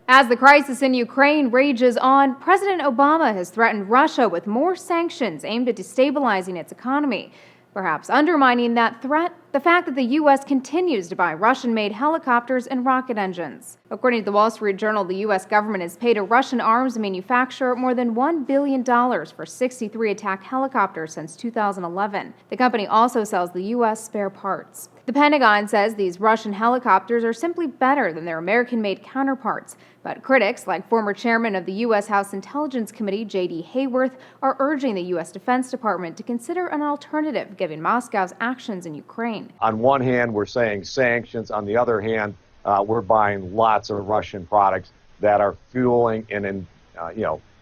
As the crisis in Ukraine rages on, President Obama has threatened Russia with more sanctions aimed at destabilizing its economy. Perhaps undermining that threat, the fact that the U.S. continues to buy Russian-made helicopters and rocket engines. According to the Wall Street Journal, the U.S. government has paid a Russian arms manufacturer more than $1 billion for 63 attack helicopters since 2011. The company also sells the U.S. spare parts. The Pentagon says these Russian helicopters are simply better than their American-made counterparts, but critics, like former chairman of the U.S. House Intelligence Committee J.D. Hayworth, are urging the U.S. Defense Department to consider an alternative given Moscow's actions in Ukraine. On one hand, we're saying sanctions. On the other hand, we're buying lots of Russian products that are fueling and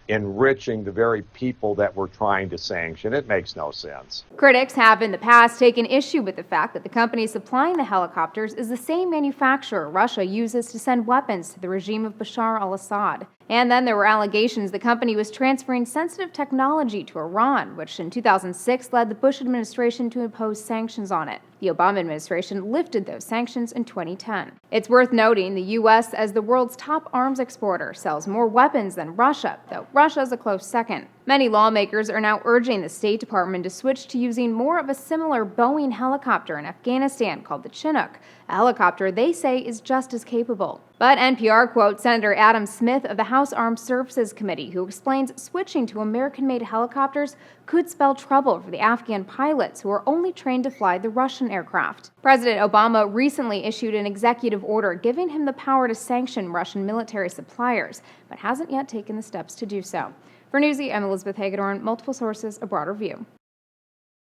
enriching the very people that we're trying to sanction. It makes no sense. Critics have in the past taken issue with the fact that the company supplying the helicopters is the same manufacturer Russia uses to send weapons to the regime of Bashar al-Assad. And then there were allegations the company was transferring sensitive technology to Iran, which in 2006 led the Bush administration to impose sanctions on it. The Obama administration lifted those sanctions in 2010. It's worth noting the U.S., as the world's top arms exporter, sells more weapons than Russia, though Russia is a close second. Many lawmakers are now urging the State Department to switch to using more of a similar Boeing helicopter in Afghanistan called the Chinook, a helicopter they say is just as capable. But NPR quotes Senator Adam Smith of the House Armed Services Committee, who explains switching to American-made helicopters could spell trouble for the Afghan pilots who are only trained to fly the Russian aircraft. President Obama recently issued an executive order giving him the power to sanction Russian military suppliers, but hasn't yet taken the steps to do so. For Newsy, I'm Elizabeth Hagedorn, multiple sources, a broader view.